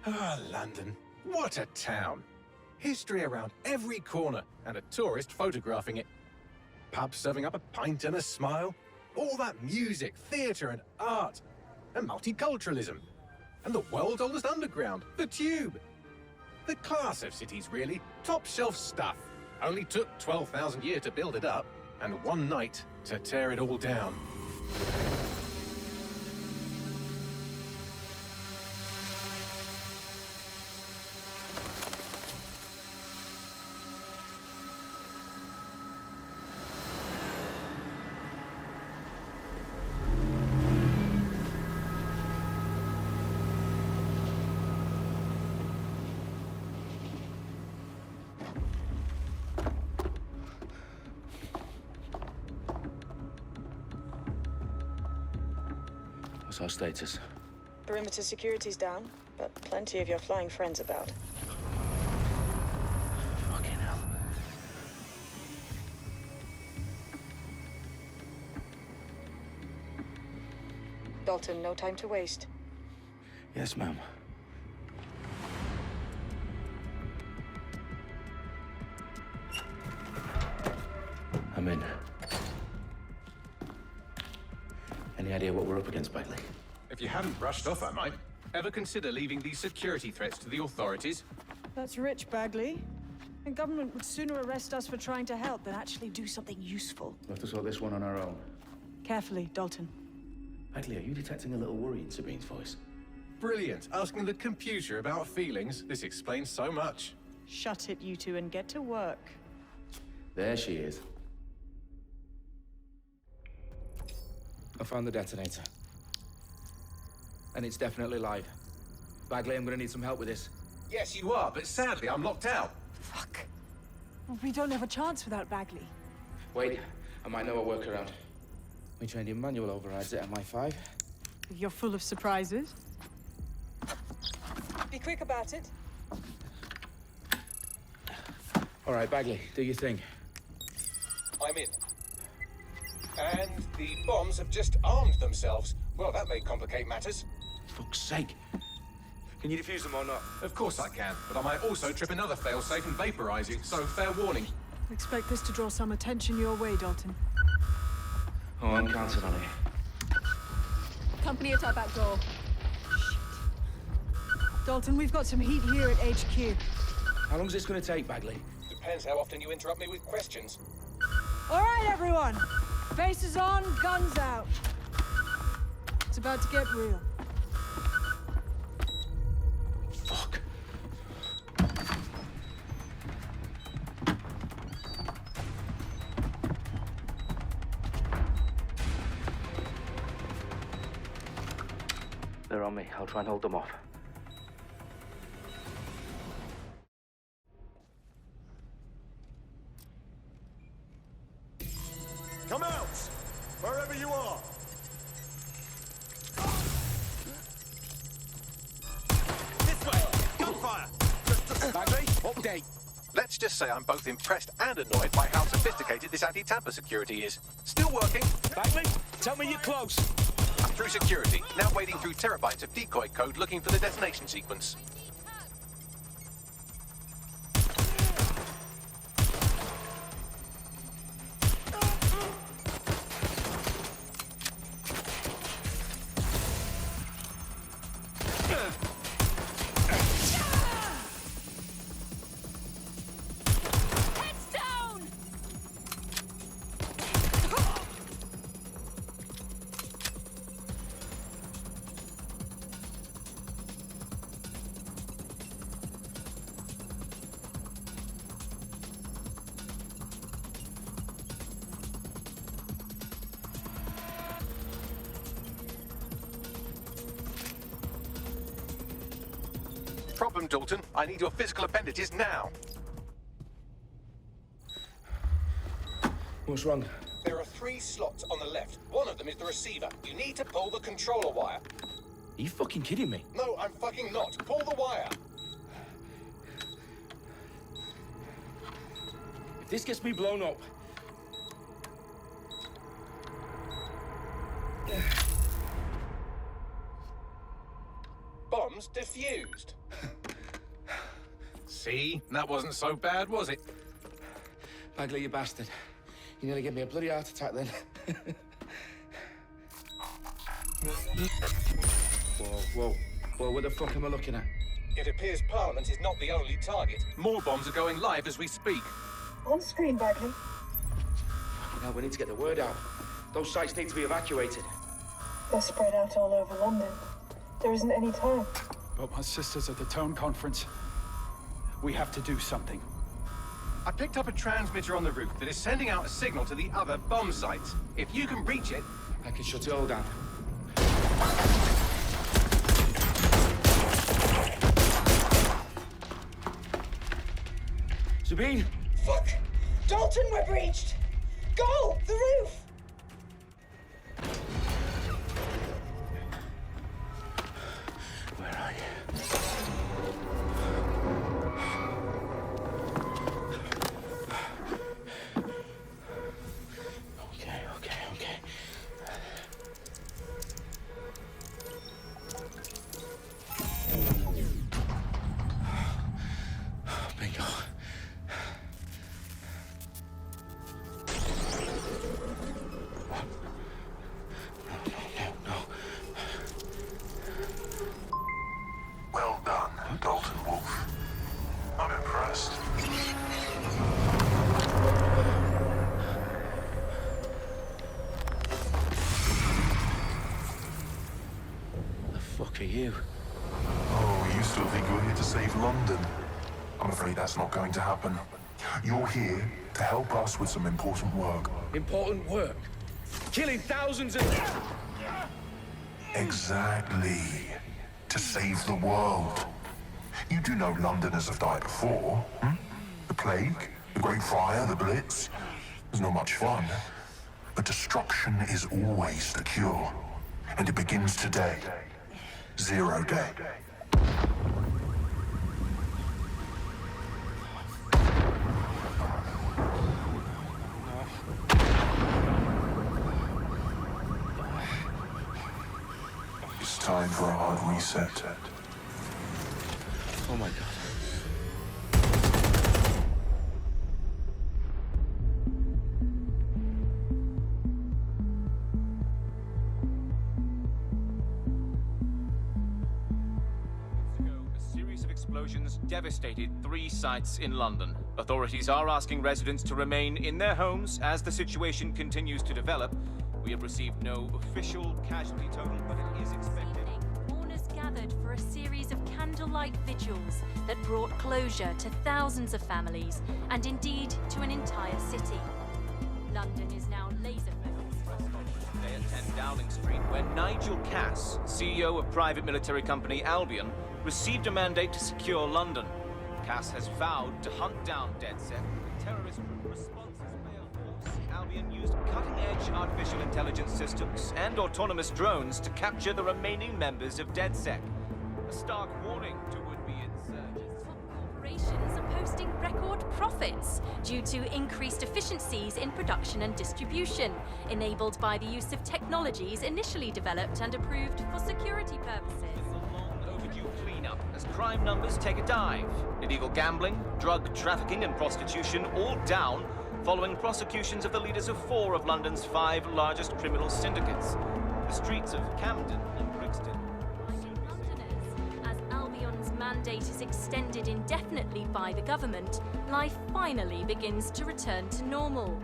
Ah, London. What a town. History around every corner, and a tourist photographing it. Pubs serving up a pint and a smile. All that music, theatre and art. And multiculturalism. And the world's oldest underground, the Tube. The class of cities, really. Top shelf stuff. Only took 12,000 years to build it up, and one night to tear it all down. What's our status? Perimeter security's down, but plenty of your flying friends about. Fucking hell. Dalton, no time to waste. Yes, ma'am. I'm in. Any idea what we're up against, Bagley? If you hadn't brushed off, I might. Ever consider leaving these security threats to the authorities? That's rich, Bagley. The government would sooner arrest us for trying to help than actually do something useful. We'll have to sort this one on our own. Carefully, Dalton. Bagley, are you detecting a little worry in Sabine's voice? Brilliant. Asking the computer about feelings. This explains so much. Shut it, you two, and get to work. There she is. I found the detonator. And it's definitely live. Bagley, I'm gonna need some help with this. Yes, you are, but sadly, I'm locked out. Fuck. We don't have a chance without Bagley. Wait, I might know a workaround. We trained in manual overrides at MI5. You're full of surprises. Be quick about it. All right, Bagley, do your thing. I'm in. And the bombs have just armed themselves. Well, that may complicate matters. Fuck's sake. Can you defuse them or not? Of course I can, but I might also trip another failsafe and vaporize you, so fair warning. Expect this to draw some attention your way, Dalton. Oh, I'm counting on it. Company at our back door. Dalton, we've got some heat here at HQ. How long is this gonna take, Bagley? Depends how often you interrupt me with questions. All right, everyone. Faces on, guns out. It's about to get real. Fuck. They're on me. I'll try and hold them off. Come out! Wherever you are! This way! Gunfire! Bagley, update. Let's just say I'm both impressed and annoyed by how sophisticated this anti-tamper security is. Still working. Bagley, tell me you're close. I'm through security, now wading through terabytes of decoy code looking for the detonation sequence. Heads down! Problem, Dalton. I need your physical appendages now. What's wrong? There are 3 slots on the left. One of them is the receiver. You need to pull the controller wire. Are you fucking kidding me? No, I'm fucking not. Pull the wire. If this gets me blown up... Bombs bombs defused. See? That wasn't so bad, was it? Bagley, you bastard. You nearly gave me a bloody heart attack then. Whoa, what the fuck am I looking at? It appears Parliament is not the only target. More bombs are going live as we speak. On screen, Bagley. Now we need to get the word out. Those sites need to be evacuated. They're spread out all over London. There isn't any time. But my sister's at the town conference. We have to do something. I picked up a transmitter on the roof that is sending out a signal to the other bomb sites. If you can reach it... I can shut it all down. Sabine! Fuck! Dalton, we're breached! Go! The roof! Where are you? Okay. Bingo. No. Well done, Dalton Wolf. I'm impressed. The fuck are you? Oh, you still think you're here to save London? I'm afraid that's not going to happen. You're here to help us with some important work. Important work. Killing thousands of... Exactly. To save the world. You do know Londoners have died before, hmm? The plague, the Great Fire, the Blitz. It's not much fun. But destruction is always the cure. And it begins today. 0 day. It's time for a hard reset. Oh my God. A series of explosions devastated 3 sites in London. Authorities are asking residents to remain in their homes as the situation continues to develop. We have received no official casualty total, but it is expected. Mourners gathered for a series of candlelight vigils that brought closure to thousands of families and indeed to an entire city. London is now laser-focused. Today at 10 Downing Street, where Nigel Cass, CEO of private military company Albion, received a mandate to secure London. Cass has vowed to hunt down DedSec. Terrorist responses failed. Albion used cutting-edge artificial intelligence systems and autonomous drones to capture the remaining members of DedSec. A stark warning to would-be insurgents. Corporations are posting record profits due to increased efficiencies in production and distribution, enabled by the use of technologies initially developed and approved for security purposes. A long overdue cleanup as crime numbers take a dive. Illegal gambling, drug trafficking and prostitution all down following prosecutions of the leaders of 4 of London's 5 largest criminal syndicates. The streets of Camden and Brixton. Londoners, as Albion's mandate is extended indefinitely by the government, life finally begins to return to normal.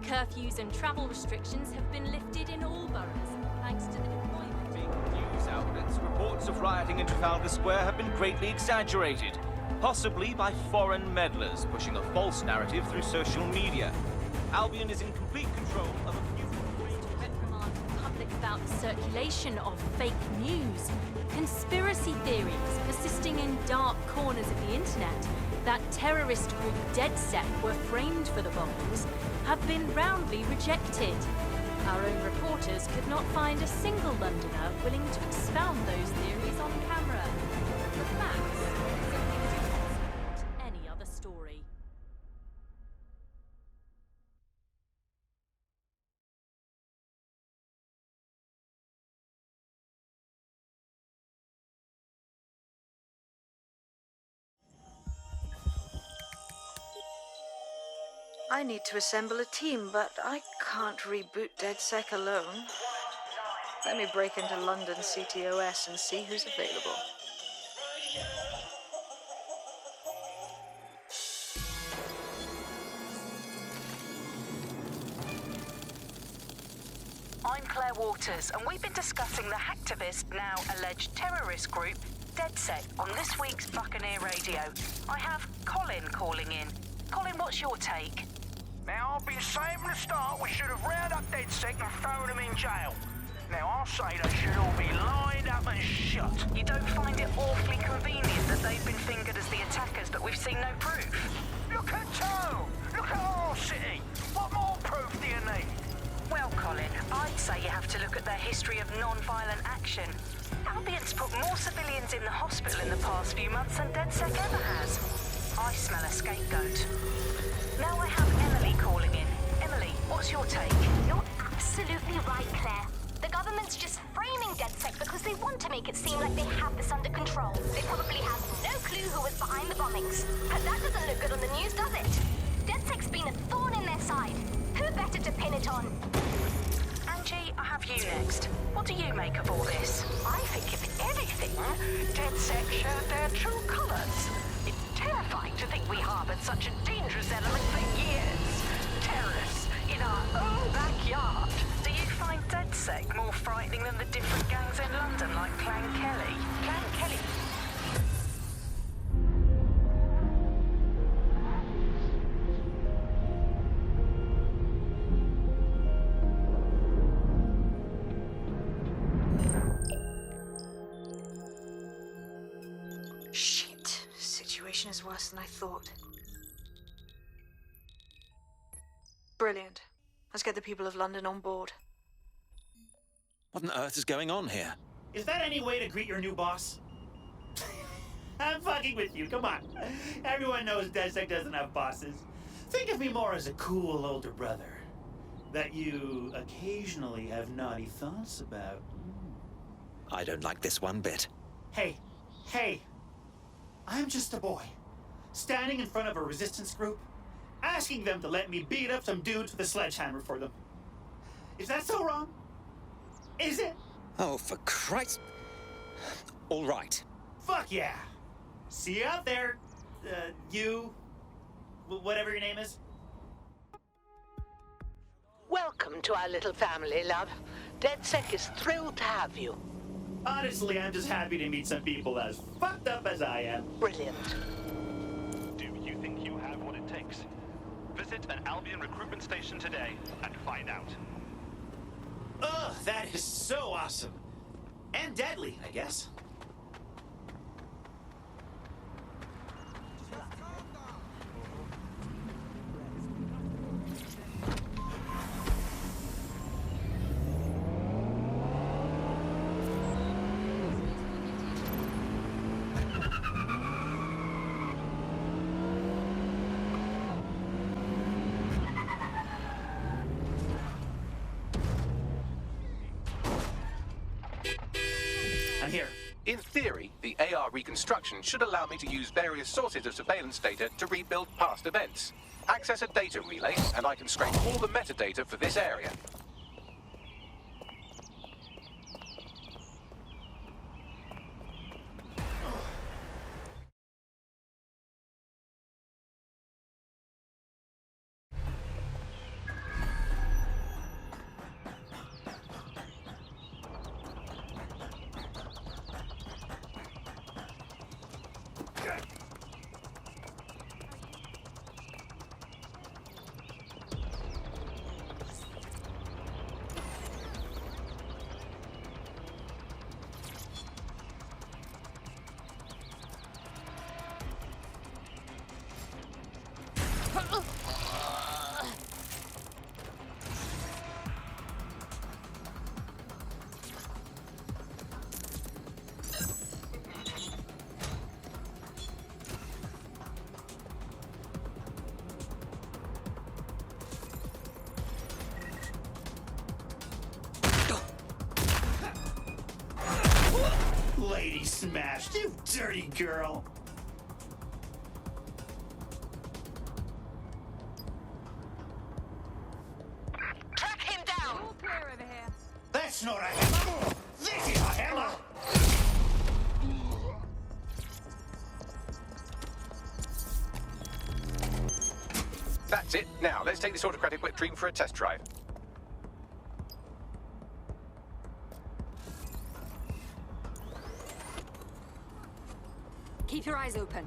Curfews and travel restrictions have been lifted in all boroughs, thanks to the deployment. Big news outlets, reports of rioting in Trafalgar Square have been greatly exaggerated, possibly by foreign meddlers pushing a false narrative through social media. Albion is in complete control of a few... Reprimand the public about the circulation of fake news, conspiracy theories persisting in dark corners of the internet that terrorist group DedSec were framed for the bombings have been roundly rejected. Our own reporters could not find a single Londoner willing to expound those theories on camera. The facts I need to assemble a team, but I can't reboot DedSec alone. Let me break into London CTOS and see who's available. I'm Claire Waters, and we've been discussing the hacktivist, now alleged terrorist group, DedSec, on this week's Buccaneer Radio. I have Colin calling in. Colin, what's your take? Now, I've been saying from the start we should have rounded up DedSec and thrown them in jail. Now, I'll say they should all be lined up and shot. You don't find it awfully convenient that they've been fingered as the attackers, but we've seen no proof? Look at Town! Look at our city! What more proof do you need? Well, Colin, I'd say you have to look at their history of non-violent action. Albion's put more civilians in the hospital in the past few months than DedSec ever has. I smell a scapegoat. Now I have Emily calling in. Emily, what's your take? You're absolutely right, Claire. The government's just framing DedSec because they want to make it seem like they have this under control. They probably have no clue who was behind the bombings. But that doesn't look good on the news, does it? DedSec's been a thorn in their side. Who better to pin it on? Angie, I have you next. What do you make of all this? I think if anything, DedSec showed their true colours. It's terrifying to think we harboured such a dangerous element for years. Terrorists in our own backyard. Do you find DedSec more frightening than the different gangs in London like Clan Kelly? Clan Kelly. Shit. Situation is worse than I thought. Brilliant. Let's get the people of London on board. What on earth is going on here? Is that any way to greet your new boss? I'm fucking with you, come on. Everyone knows DedSec doesn't have bosses. Think of me more as a cool older brother that you occasionally have naughty thoughts about. I don't like this one bit. Hey, I'm just a boy, standing in front of a resistance group, asking them to let me beat up some dudes with a sledgehammer for them. Is that so wrong? Is it? Oh, for Christ. All right. Fuck yeah. See you out there, whatever your name is. Welcome to our little family, love. DedSec is thrilled to have you. Honestly, I'm just happy to meet some people as fucked up as I am. Brilliant. Do you think you have what it takes? Visit an Albion recruitment station today and find out. Ugh, that is so awesome. And deadly, I guess. I'm here. In theory, the AR reconstruction should allow me to use various sources of surveillance data to rebuild past events. Access a data relay, and I can scrape all the metadata for this area. Lady smashed, you dirty girl. That's not a hammer! This is a hammer! That's it. Now, let's take this autocratic wet dream for a test drive. Keep your eyes open.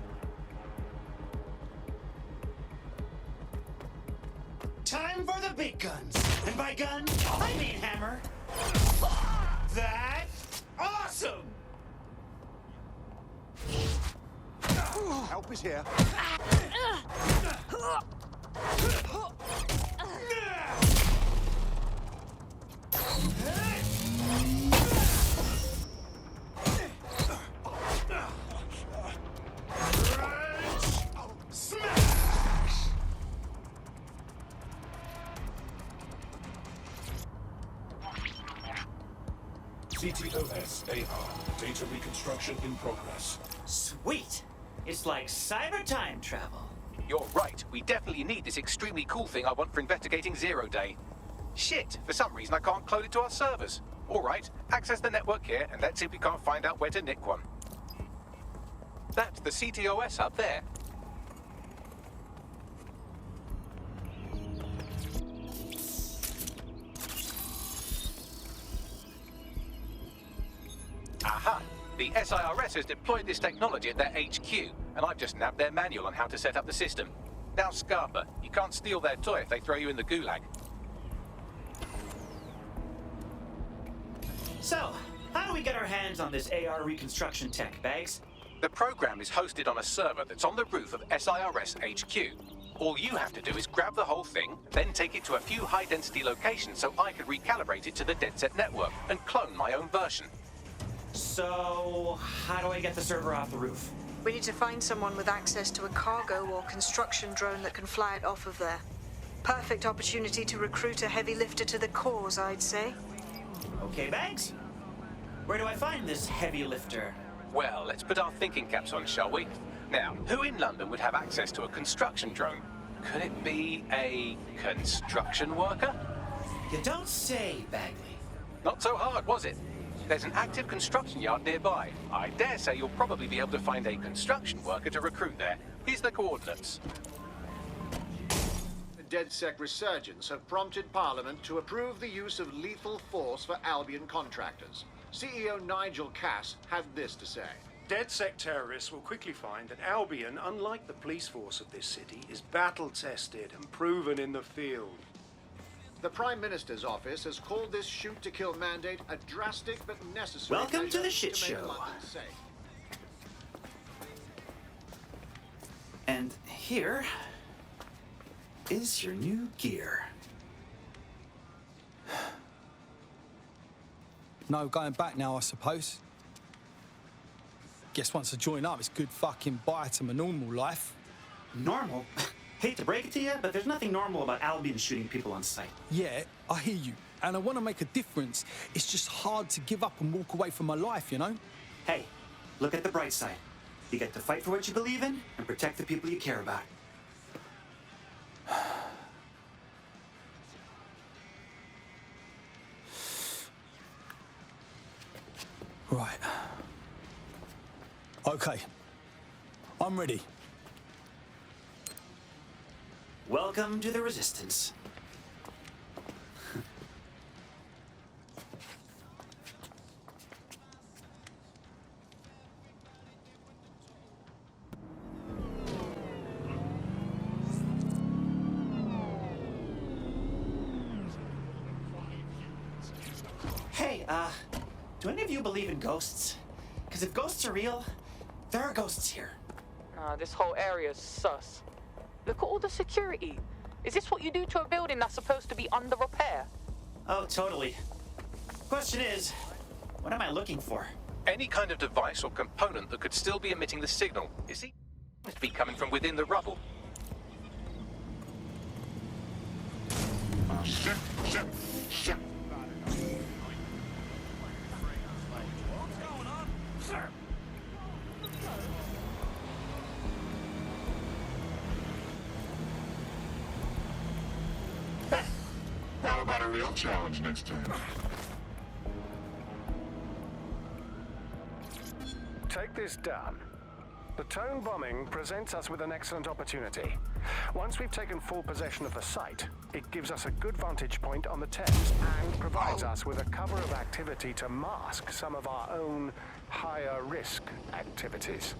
Time for the big guns. And by gun, I mean hammer. That's awesome! Help is here. CTOS AR. Data reconstruction in progress. Sweet! It's like cyber time travel. You're right. We definitely need this extremely cool thing I want for investigating Zero Day. Shit, for some reason I can't clone it to our servers. All right, access the network here, and let's see if we can't find out where to nick one. That's the CTOS up there. Aha! The SIRS has deployed this technology at their HQ, and I've just nabbed their manual on how to set up the system. Now, Scarpa, you can't steal their toy if they throw you in the gulag. So, how do we get our hands on this AR reconstruction tech, Bags? The program is hosted on a server that's on the roof of SIRS HQ. All you have to do is grab the whole thing, then take it to a few high-density locations so I can recalibrate it to the DedSec network and clone my own version. So, how do I get the server off the roof? We need to find someone with access to a cargo or construction drone that can fly it off of there. Perfect opportunity to recruit a heavy lifter to the cause, I'd say. Okay, Bags. Where do I find this heavy lifter? Well, let's put our thinking caps on, shall we? Now, who in London would have access to a construction drone? Could it be a construction worker? You don't say, Bagley. Not so hard, was it? There's an active construction yard nearby. I dare say you'll probably be able to find a construction worker to recruit there. Here's the coordinates. The DedSec resurgence have prompted Parliament to approve the use of lethal force for Albion contractors. CEO Nigel Cass had this to say. DedSec terrorists will quickly find that Albion, unlike the police force of this city, is battle-tested and proven in the field. The Prime Minister's office has called this shoot-to-kill mandate a drastic but necessary Welcome measure to the shit make show. London safe. And here is your new gear. No going back now, I suppose. Guess once I join up, it's good fucking bye to my normal life. Normal? Hate to break it to you, but there's nothing normal about Albion shooting people on sight. Yeah, I hear you. And I want to make a difference. It's just hard to give up and walk away from my life, you know? Hey, look at the bright side. You get to fight for what you believe in and protect the people you care about. Right. Okay. I'm ready. Welcome to the Resistance. Hey, do any of you believe in ghosts? Because if ghosts are real, there are ghosts here. This whole area is sus. Look at all the security. Is this what you do to a building that's supposed to be under repair? Oh, totally. Question is, what am I looking for? Any kind of device or component that could still be emitting the signal. It seems to be coming from within the rubble. Shit. How about a real challenge next time? take this down. The Tone bombing presents us with an excellent opportunity. Once we've taken full possession of the site, it gives us a good vantage point on the Thames and provides us with a cover of activity to mask some of our own higher risk activities.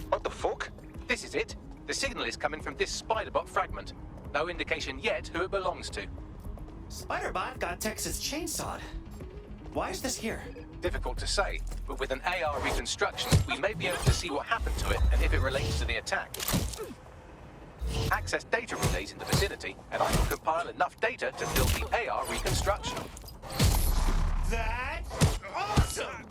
What the fuck? This is it. The signal is coming from this Spiderbot fragment. No indication yet who it belongs to. Spiderbot got Texas chainsawed. Why is this here? Difficult to say, but with an AR reconstruction, we may be able to see what happened to it and if it relates to the attack. Access data relays in the vicinity, and I can compile enough data to build the AR reconstruction. That's awesome!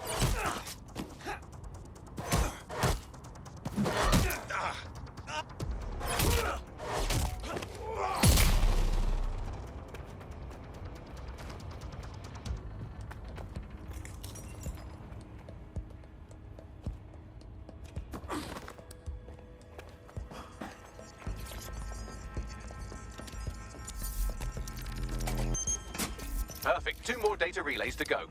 Perfect. 2 more data relays to go.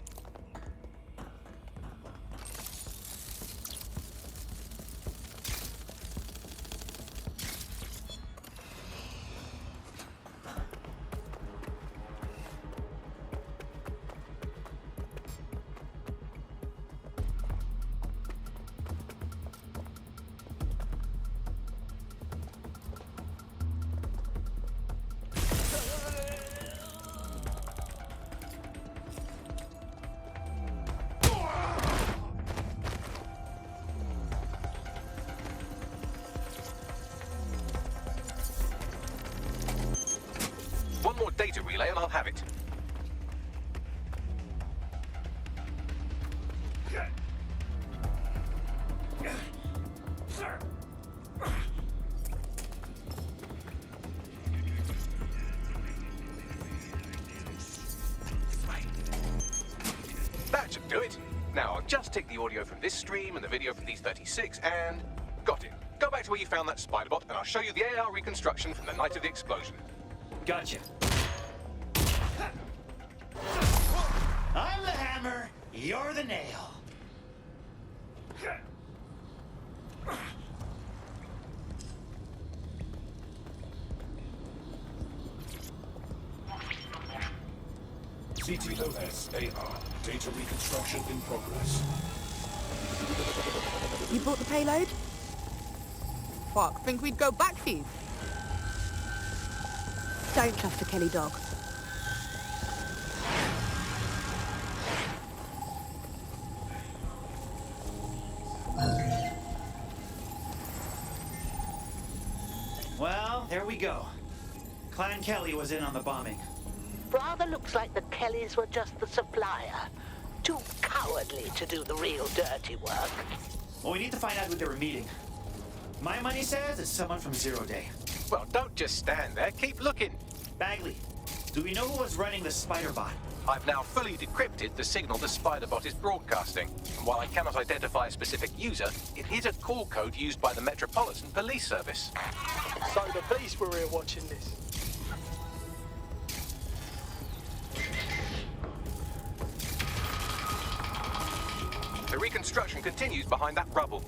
One more data relay and I'll have it. That should do it. Now I'll just take the audio from this stream and the video from these 36 and... got it. Go back to where you found that Spiderbot and I'll show you the AR reconstruction from the night of the explosion. Gotcha. I'm the hammer, you're the nail. CTOS AR. Data reconstruction in progress. You brought the payload? Fuck, think we'd go back for you? Don't trust the Kelly dog. Well, there we go. Clan Kelly was in on the bombing. Rather looks like the Kellys were just the supplier. Too cowardly to do the real dirty work. Well, we need to find out who they were meeting. My money says it's someone from Zero Day. Well, don't just stand there. Keep looking. Bagley, do we know who was running the Spiderbot? I've now fully decrypted the signal the Spiderbot is broadcasting. And while I cannot identify a specific user, it is a call code used by the Metropolitan Police Service. So the police were here watching this. The reconstruction continues behind that rubble.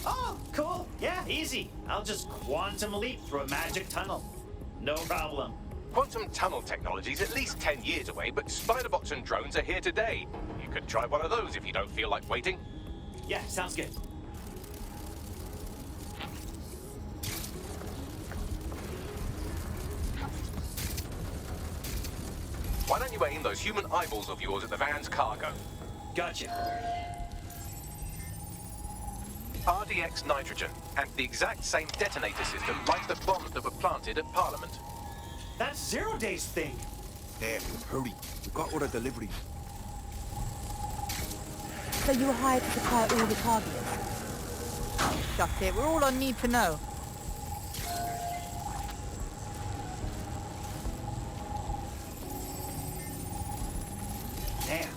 Oh, cool. Yeah, easy. I'll just quantum leap through a magic tunnel. No problem. Quantum tunnel technology is at least 10 years away, but Spiderbots and drones are here today. You could try one of those if you don't feel like waiting. Yeah, sounds good. Why don't you aim those human eyeballs of yours at the van's cargo? Gotcha. RDX nitrogen, and the exact same detonator system like the bombs that were planted at Parliament. That's Zero Day's thing. There, hurry. We got all the deliveries. So you were hired to supply all the targets? Shut it, we're all on need to know. Damn.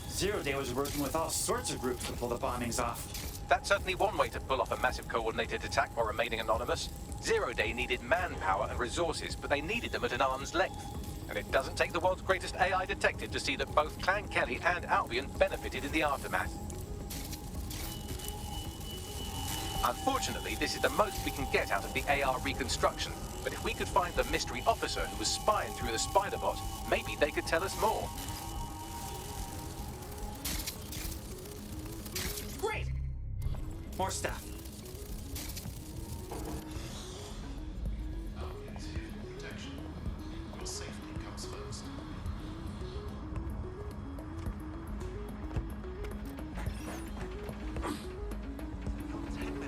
Zero Day was working with all sorts of groups to pull the bombings off. That's certainly one way to pull off a massive coordinated attack while remaining anonymous. Zero Day needed manpower and resources, but they needed them at an arm's length. And it doesn't take the world's greatest AI detective to see that both Clan Kelly and Albion benefited in the aftermath. Unfortunately, this is the most we can get out of the AR reconstruction. But if we could find the mystery officer who was spying through the spider bot, maybe they could tell us more. Great! More stuff.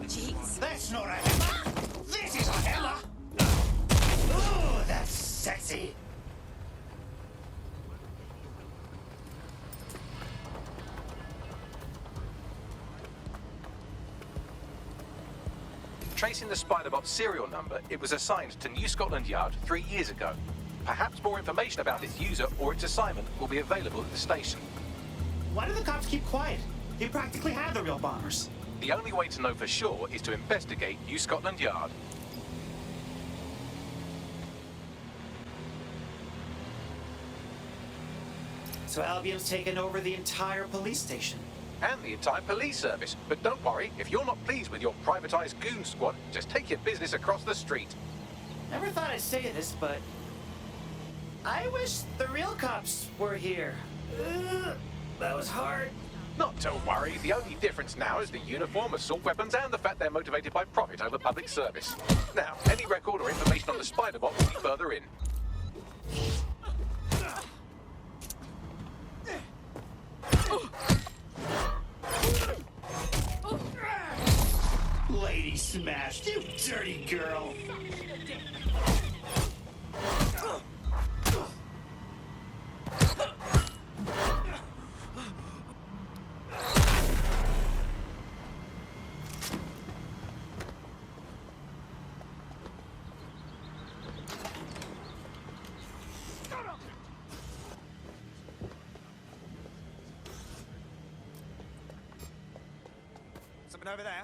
Jeez. That's not a hammer! This is a hammer! Ooh, that's sexy! Tracing the Spiderbot's serial number, it was assigned to New Scotland Yard 3 years ago. Perhaps more information about its user or its assignment will be available at the station. Why do the cops keep quiet? They practically have the real bombers. The only way to know for sure is to investigate New Scotland Yard. So Albion's taken over the entire police station. And the entire police service. But don't worry, if you're not pleased with your privatized goon squad, just take your business across the street. Never thought I'd say this, but I wish the real cops were here. That was hard. Not to worry, the only difference now is the uniform, assault weapons, and the fact they're motivated by profit over public service. Now, any record or information on the Spiderbot will be further in. Lady smashed, you dirty girl! Something over there?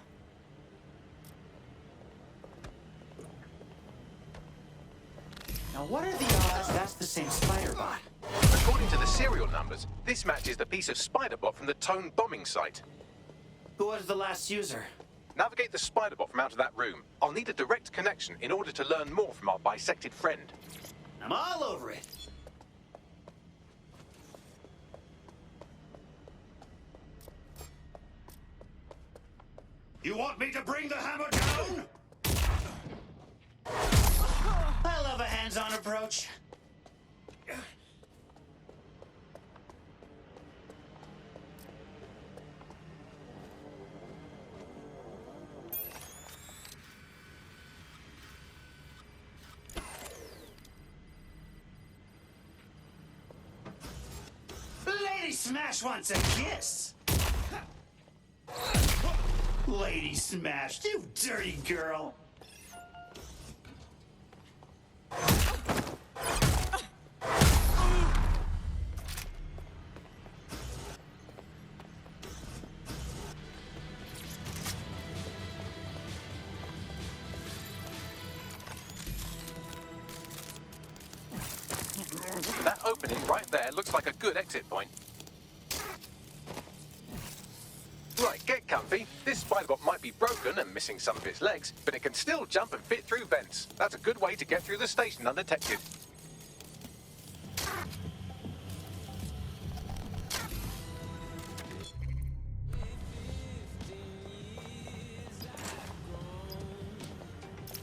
Now what are the odds that's the same spider bot? According to the serial numbers, this matches the piece of Spiderbot from the Tone bombing site. Who was the last user? Navigate the Spiderbot from out of that room. I'll need a direct connection in order to learn more from our bisected friend. I'm all over it. You want me to bring the hammer down? I love a hands-on approach. Lady Smash wants a kiss. Lady Smash, you dirty girl. That opening right there looks like a good exit point. Right, get comfy. This Spiderbot might be broken and missing some of its legs, but it can still jump and fit through vents. That's a good way to get through the station undetected.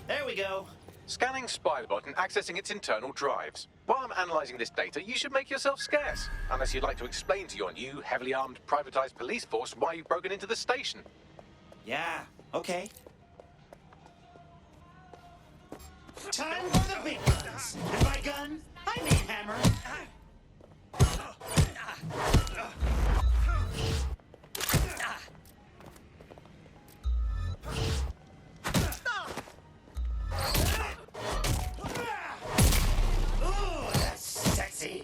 There we go. Scanning Spiderbot and accessing its internal drives. While I'm analysing this data, you should make yourself scarce. Unless you'd like to explain to your new, heavily armed, privatised police force why you've broken into the station. Yeah, okay. Time for the big guns. And by gun, I mean hammer. Ooh, that's sexy.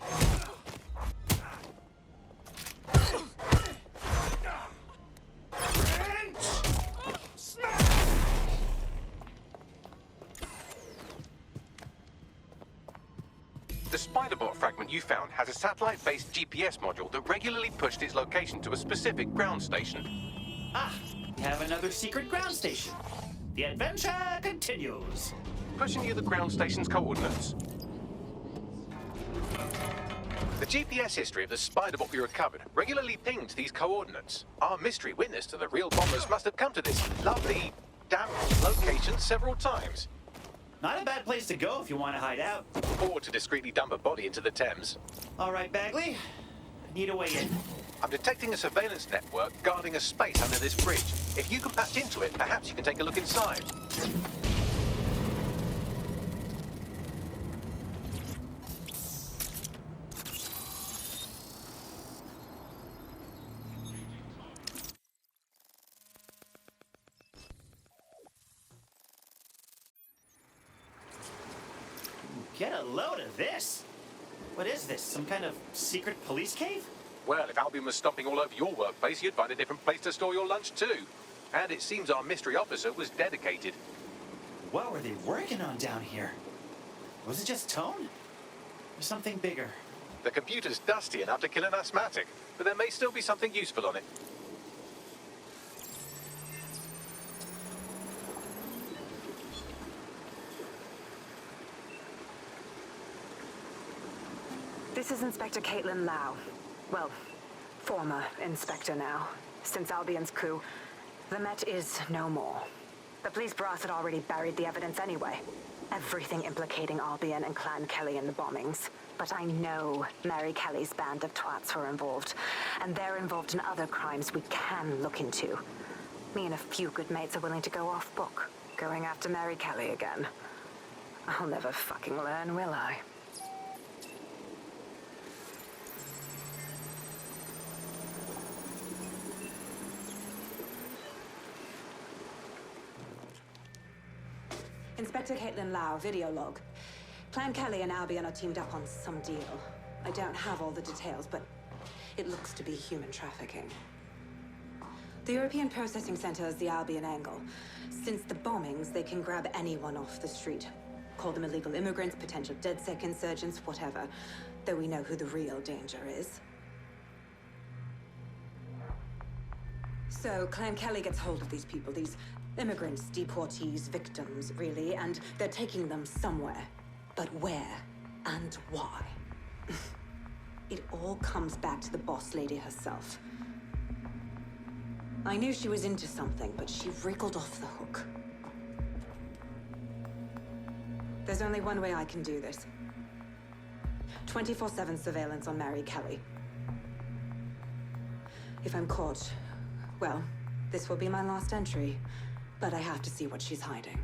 The Spider-Bot fragment you found has a satellite-based GPS module that regularly pushed its location to a specific ground station. Ah, we have another secret ground station. The adventure continues. Pushing you the ground station's coordinates. The GPS history of the Spider-Bot we recovered regularly pinged these coordinates. Our mystery witness to the real bombers must have come to this lovely, damp location several times. Not a bad place to go if you want to hide out. Or to discreetly dump a body into the Thames. All right, Bagley. I need a way in. I'm detecting a surveillance network guarding a space under this bridge. If you can patch into it, perhaps you can take a look inside. Get a load of this. What is this? Some kind of secret police cave? Well, if Albion was stomping all over your workplace, you'd find a different place to store your lunch too. And it seems our mystery officer was dedicated. What were they working on down here? Was it just tone? Or something bigger? The computer's dusty enough to kill an asthmatic, but there may still be something useful on it. This is Inspector Caitlin Lau. Well, former inspector now. Since Albion's coup, the Met is no more. The police brass had already buried the evidence anyway. Everything implicating Albion and Clan Kelly in the bombings. But I know Mary Kelly's band of twats were involved. And they're involved in other crimes we can look into. Me and a few good mates are willing to go off book, going after Mary Kelly again. I'll never fucking learn, will I? Inspector Caitlin Lau, video log. Clan Kelly and Albion are teamed up on some deal. I don't have all the details, but it looks to be human trafficking. The European Processing Center is the Albion angle. Since the bombings, they can grab anyone off the street. Call them illegal immigrants, potential DedSec insurgents, whatever. Though we know who the real danger is. So, Clan Kelly gets hold of these people, these immigrants, deportees, victims, really, and they're taking them somewhere. But where and why? It all comes back to the boss lady herself. I knew she was into something, but she wriggled off the hook. There's only one way I can do this. 24/7 surveillance on Mary Kelly. If I'm caught, well, this will be my last entry. But I have to see what she's hiding.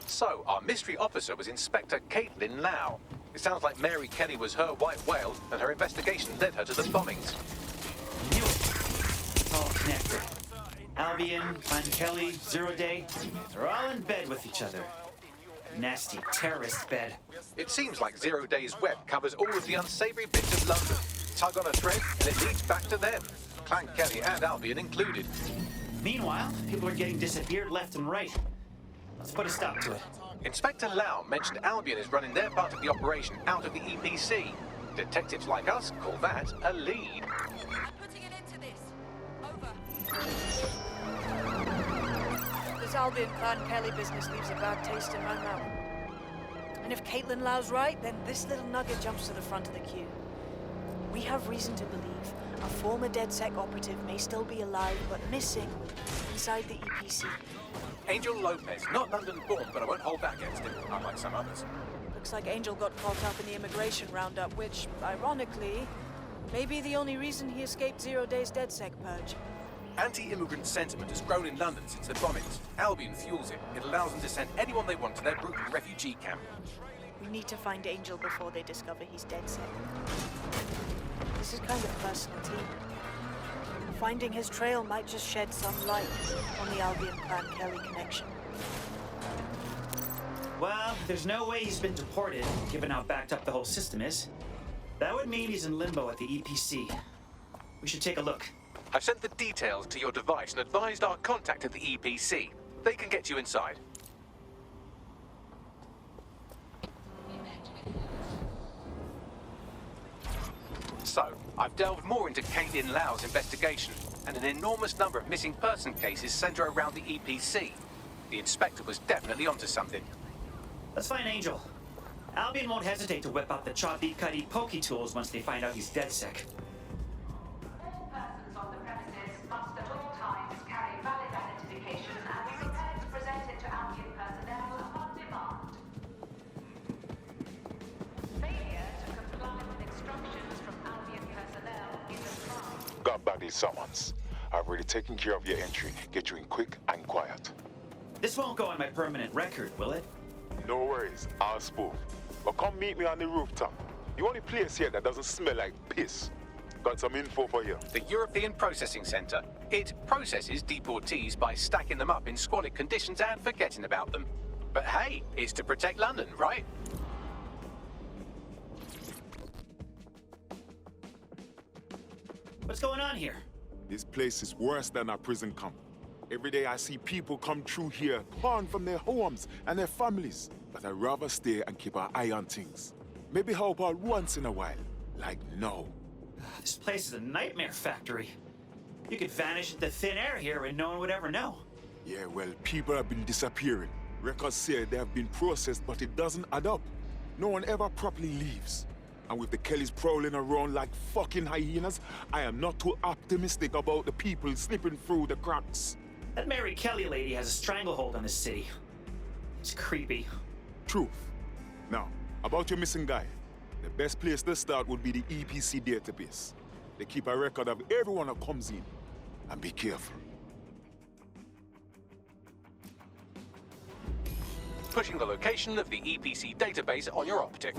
So, our mystery officer was Inspector Caitlin Lau. It sounds like Mary Kelly was her white whale, and her investigation led her to the bombings. Knew it. It's all connected. Albion, Clan Kelly, Zero Day, they're all in bed with each other. Nasty terrorist bed. It seems like Zero Day's web covers all of the unsavory bits of London. Tug on a thread, and it leads back to them. Clan Kelly and Albion included. Meanwhile, people are getting disappeared left and right. Let's put a stop to it. Inspector Lau mentioned Albion is running their part of the operation out of the EPC. Detectives like us call that a lead. Putting an end to this. Over. This Albion Clan Kelly business leaves a bad taste in my mouth. And if Caitlin Lau's right, then this little nugget jumps to the front of the queue. We have reason to believe a former DedSec operative may still be alive, but missing inside the EPC. Angel Lopez, not London-born, but I won't hold that against him, unlike some others. Looks like Angel got caught up in the immigration roundup, which, ironically, may be the only reason he escaped 0 Days DedSec purge. Anti-immigrant sentiment has grown in London since the bombings. Albion fuels it. It allows them to send anyone they want to their brutal refugee camp. We need to find Angel before they discover he's DedSec. This is kind of personal too. Finding his trail might just shed some light on the Albion Clan Kelly connection. Well, there's no way he's been deported, given how backed up the whole system is. That would mean he's in limbo at the EPC. We should take a look. I've sent the details to your device and advised our contact at the EPC. They can get you inside. So, I've delved more into Caitlin Lau's investigation, and an enormous number of missing person cases center around the EPC. The inspector was definitely onto something. Let's find Angel. Albion won't hesitate to whip out the choppy, cutty, pokey tools once they find out he's DedSec. All persons on the premises must at all times carry valid identification and be prepared to present it to Albion personnel upon demand. Failure to comply with instructions from Albion personnel is a crime. Got Bagley summons. I've already taken care of your entry. Get you in quick and quiet. This won't go on my permanent record, will it? No worries, I'll spoof. But come meet me on the rooftop. The only place here that doesn't smell like piss. Got some info for you. The European Processing Centre. It processes deportees by stacking them up in squalid conditions and forgetting about them. But hey, it's to protect London, right? What's going on here? This place is worse than a prison camp. Every day I see people come through here, torn from their homes and their families. But I'd rather stay and keep an eye on things. Maybe help out once in a while. Like now. This place is a nightmare factory. You could vanish into thin air here and no one would ever know. Yeah, well, people have been disappearing. Records say they have been processed, but it doesn't add up. No one ever properly leaves. And with the Kellys prowling around like fucking hyenas, I am not too optimistic about the people slipping through the cracks. That Mary Kelly lady has a stranglehold on this city. It's creepy. Truth. Now, about your missing guy. The best place to start would be the EPC database. They keep a record of everyone that comes in. And be careful. Pushing the location of the EPC database on your optic.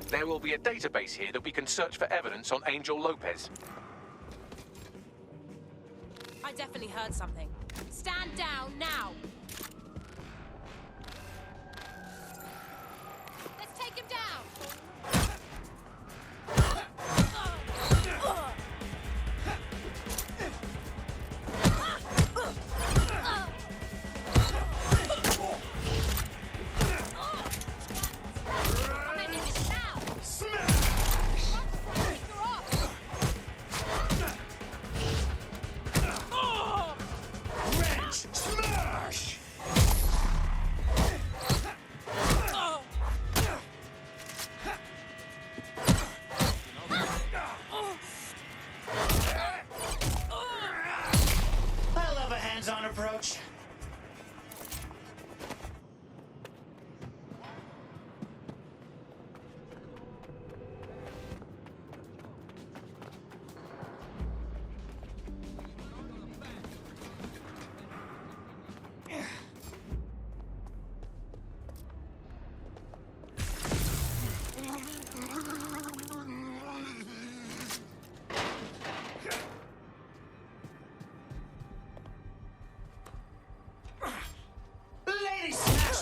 There will be a database here that we can search for evidence on Angel Lopez. I definitely heard something. Stand down now! Let's take him down! Approach.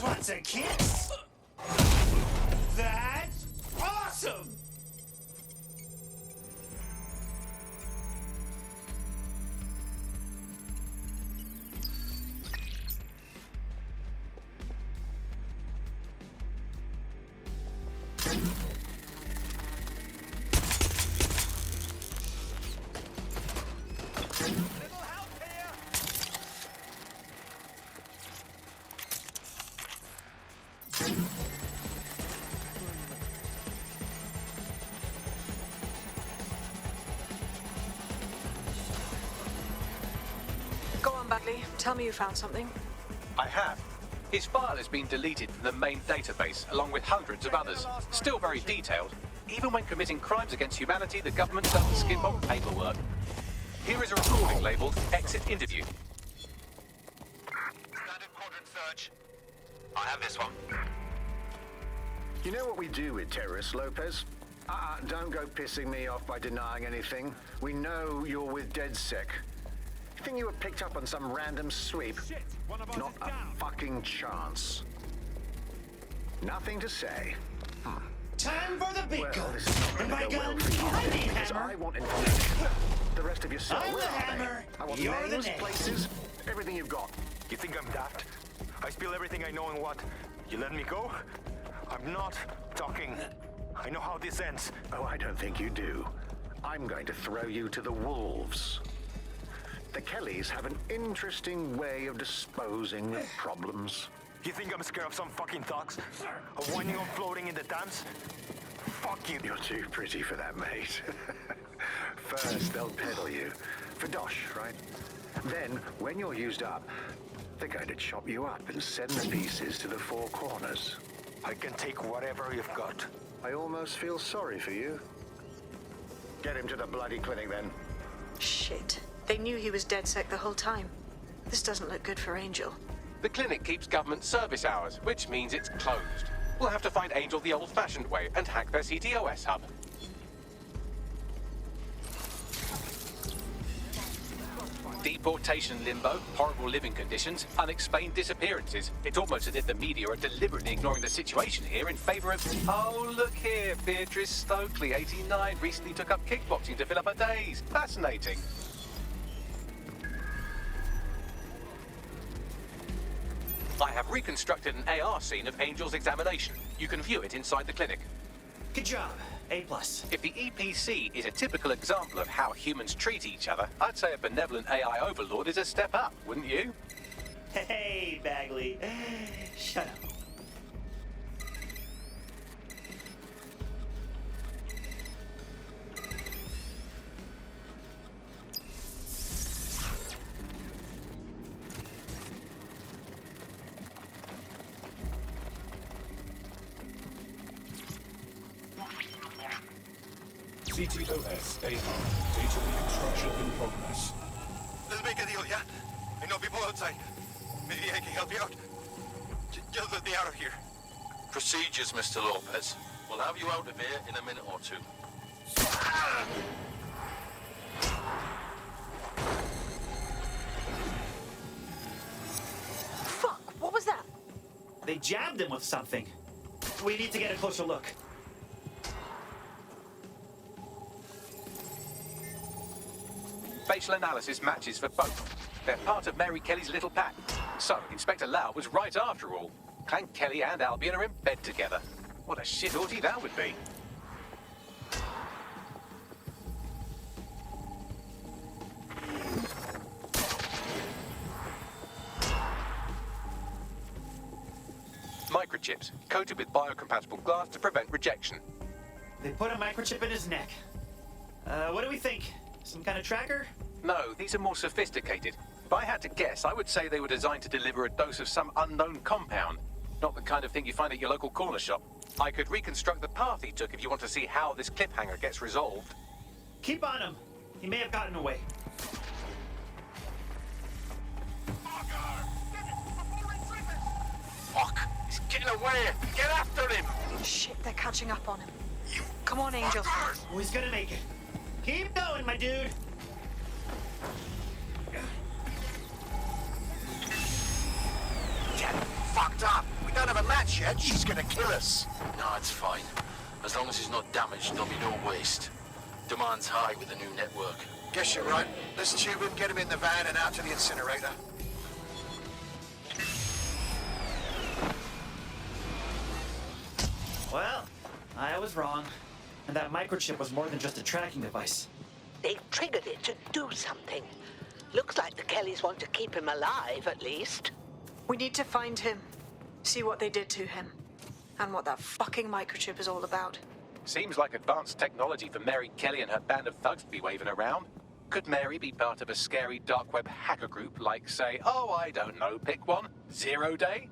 Wants a kiss? That's awesome! Go on, Bagley. Tell me you found something. I have. His file has been deleted from the main database, along with hundreds of others. Still very detailed. Even when committing crimes against humanity, the government doesn't skimp on paperwork. Here is a recording labeled Exit Interview. Standard quadrant search. I have this one. You know what we do with terrorists, Lopez? Don't go pissing me off by denying anything. We know you're with DedSec. You think you were picked up on some random sweep? Not a fucking chance. Nothing to say. Time for the big Well, gun. this is not And going by to go well gun, for you, I mean because hammer. I want information. The rest of your cell, I'm where the are hammer, they? I want you're the names, nail. places, everything you've got. You think I'm daft? I spill everything I know and what? You let me go? I'm not talking. I know how this ends. Oh, I don't think you do. I'm going to throw you to the wolves. The Kellys have an interesting way of disposing of problems. You think I'm scared of some fucking thugs? Of winding up floating in the dance? Fuck you. You're too pretty for that, mate. First, they'll peddle you. For dosh, right? Then, when you're used up, they're going to chop you up and send the pieces to the four corners. I can take whatever you've got. I almost feel sorry for you. Get him to the bloody clinic, then. Shit. They knew he was DedSec the whole time. This doesn't look good for Angel. The clinic keeps government service hours, which means it's closed. We'll have to find Angel the old-fashioned way and hack their CTOS hub. Deportation limbo, horrible living conditions, unexplained disappearances. It's almost as if the media are deliberately ignoring the situation here in favor of... Oh, look here, Beatrice Stokely, 89, recently took up kickboxing to fill up her days. Fascinating. I have reconstructed an AR scene of Angel's examination. You can view it inside the clinic. Good job. A+. If the EPC is a typical example of how humans treat each other, I'd say a benevolent AI overlord is a step up, wouldn't you? Hey, Bagley. Shut up. CTOS AR. Data reconstruction in progress. Let's make a deal, yeah? I know people outside. Maybe I can help you out. Just let me out of here. Procedures, Mr. Lopez. We'll have you out of here in a minute or two. Fuck, what was that? They jabbed him with something. We need to get a closer look. Facial analysis matches for both. They're part of Mary Kelly's little pack. So, Inspector Lau was right after all. Clank Kelly and Albion are in bed together. What a shit orgy that would be. Microchips, coated with biocompatible glass to prevent rejection. They put a microchip in his neck. What do we think? Some kind of tracker? No, these are more sophisticated. If I had to guess, I would say they were designed to deliver a dose of some unknown compound. Not the kind of thing you find at your local corner shop. I could reconstruct the path he took if you want to see how this cliffhanger gets resolved. Keep on him. He may have gotten away. Fuck! He's getting away! Get after him! Shit, they're catching up on him. Come on, Angel. Oh, he's gonna make it. Keep going, my dude. Get fucked up! We don't have a match yet. She's gonna kill us. No, it's fine. As long as he's not damaged, there'll be no waste. Demand's high with the new network. Guess you're right. Let's tube him, get him in the van and out to the incinerator. Well, I was wrong. And that microchip was more than just a tracking device. They've triggered it to do something. Looks like the Kellys want to keep him alive, at least. We need to find him. See what they did to him. And what that fucking microchip is all about. Seems like advanced technology for Mary Kelly and her band of thugs to be waving around. Could Mary be part of a scary dark web hacker group like, say, oh, I don't know, pick one, 0 Day?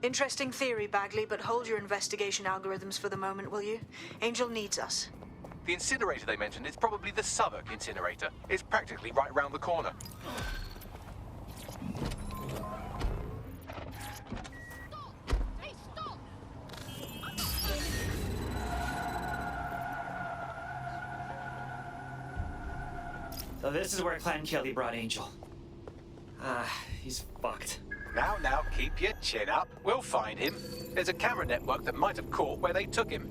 Interesting theory, Bagley, but hold your investigation algorithms for the moment, will you? Angel needs us. The incinerator they mentioned is probably the Southwark incinerator. It's practically right round the corner. So this is where Clan Kelly brought Angel. He's fucked. Now, keep your chin up. We'll find him. There's a camera network that might have caught where they took him.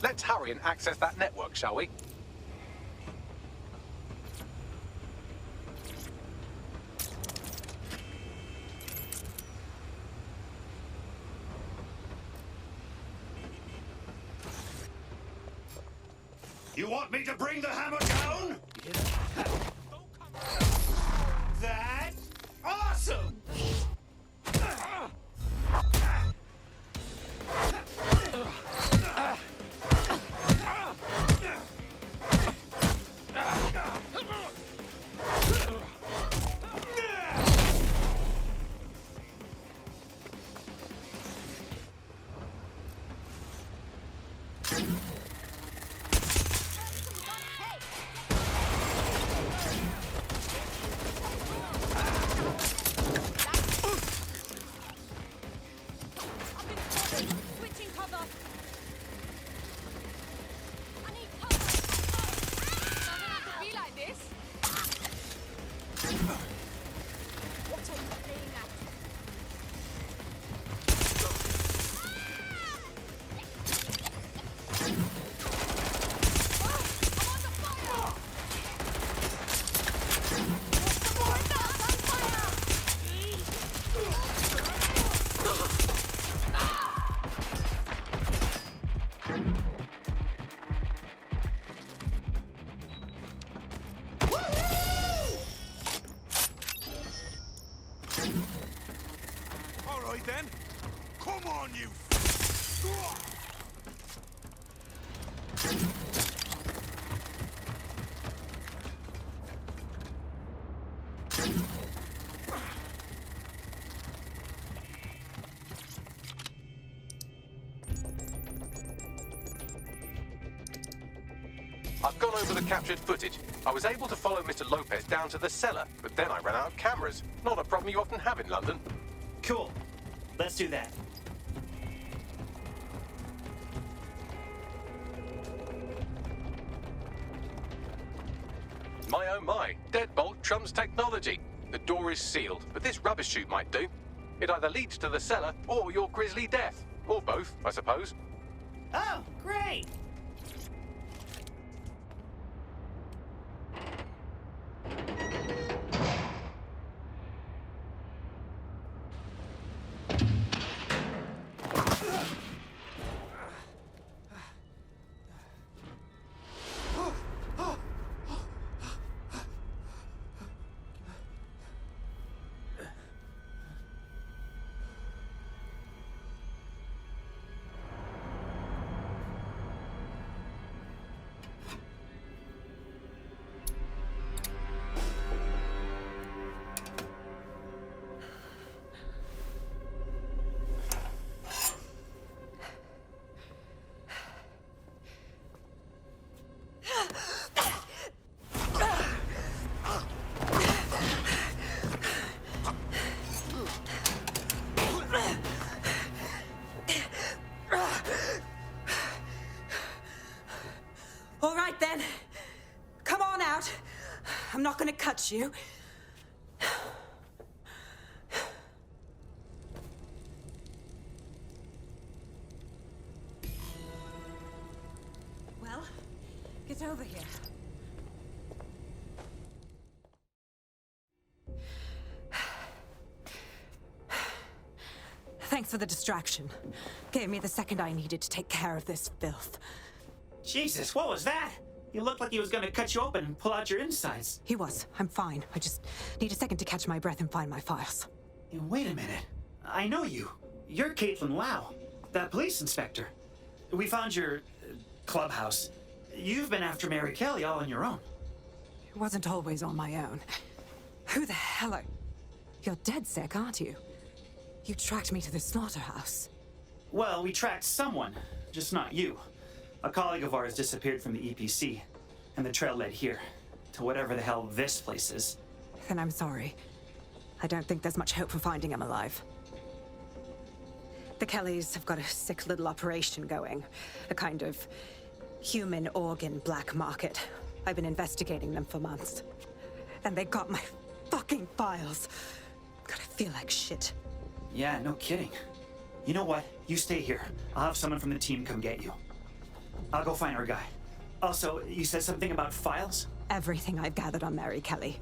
Let's hurry and access that network, shall we? You want me to bring the hammer down? That's awesome! Then, come on, you. I've gone over the captured footage. I was able to follow Mr. Lopez down to the cellar, but then I ran out of cameras. Not a problem you often have in London. Cool. Let's do that. My oh my, deadbolt trumps technology. The door is sealed, but this rubbish chute might do. It either leads to the cellar or your grisly death. Or both, I suppose. Oh, great! All right, then. Come on out. I'm not gonna cut you. Well, get over here. Thanks for the distraction. Gave me the second I needed to take care of this filth. Jesus, what was that? You looked like he was gonna cut you open and pull out your insides. He was. I'm fine. I just need a second to catch my breath and find my files. Wait a minute. I know you. You're Caitlin Lau, that police inspector. We found your clubhouse. you've been after Mary Kelly all on your own. It wasn't always on my own. Who the hell are... You're DedSec, aren't you? You tracked me to the slaughterhouse. Well, we tracked someone, just not you. A colleague of ours disappeared from the EPC, and the trail led here, to whatever the hell this place is. Then I'm sorry. I don't think there's much hope for finding him alive. The Kellys have got a sick little operation going. A kind of human organ black market. I've been investigating them for months. And they got my fucking files. God, I feel like shit. Yeah, no kidding. You know what? You stay here. I'll have someone from the team come get you. I'll go find our guy. Also, you said something about files? Everything I've gathered on Mary Kelly.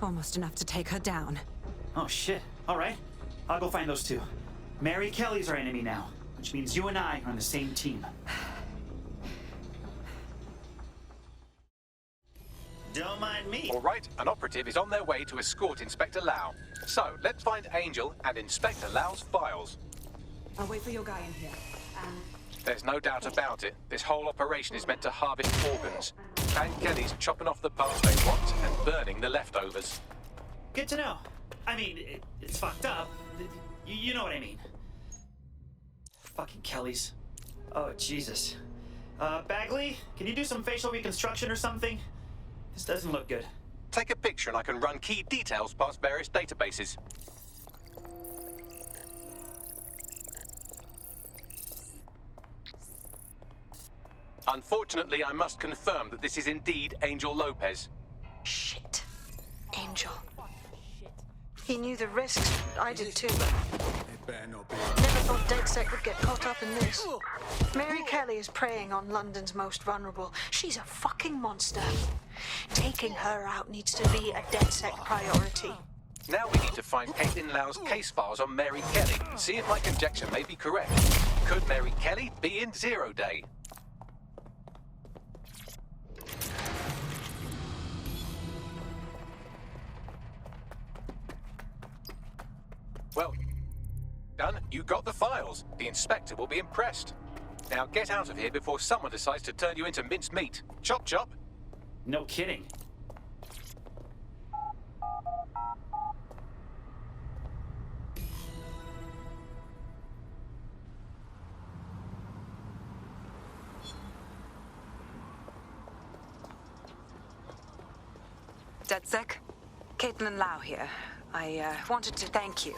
Almost enough to take her down. Oh, shit. All right. I'll go find those two. Mary Kelly's our enemy now, which means you and I are on the same team. Don't mind me. All right, an operative is on their way to escort Inspector Lau. So, let's find Angel and Inspector Lau's files. I'll wait for your guy in here. There's no doubt about it. This whole operation is meant to harvest organs. And Kelly's chopping off the parts they want and burning the leftovers. Good to know. I mean, it's fucked up. You know what I mean. Fucking Kellys. Oh, Jesus. Bagley, can you do some facial reconstruction or something? This doesn't look good. Take a picture and I can run key details past various databases. Unfortunately, I must confirm that this is indeed Angel Lopez. Shit. Angel. He knew the risks. I did too, but... Never thought DedSec would get caught up in this. Mary Kelly is preying on London's most vulnerable. She's a fucking monster. Taking her out needs to be a DedSec priority. Now we need to find Caitlin Lau's case files on Mary Kelly. See if my conjecture may be correct. Could Mary Kelly be in Zero Day? Well, done. You got the files. The inspector will be impressed. Now get out of here before someone decides to turn you into minced meat. Chop chop. No kidding. DedSec? Caitlin Lau here. I wanted to thank you.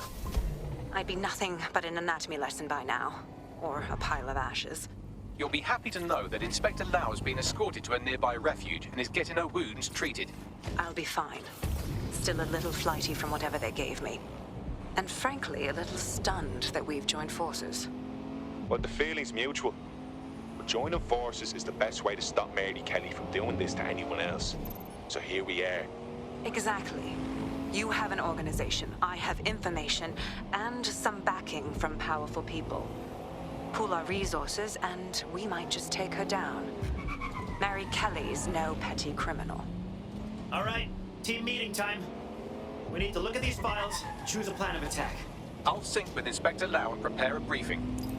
I'd be nothing but an anatomy lesson by now. Or a pile of ashes. You'll be happy to know that Inspector Lau has been escorted to a nearby refuge and is getting her wounds treated. I'll be fine. Still a little flighty from whatever they gave me. And frankly, a little stunned that we've joined forces. Well, the feeling's mutual. But joining forces is the best way to stop Mary Kelly from doing this to anyone else. So here we are. Exactly. You have an organization, I have information, and some backing from powerful people. Pool our resources, and we might just take her down. Mary Kelly's no petty criminal. All right, team meeting time. We need to look at these files and choose a plan of attack. I'll sync with Inspector Lau and prepare a briefing.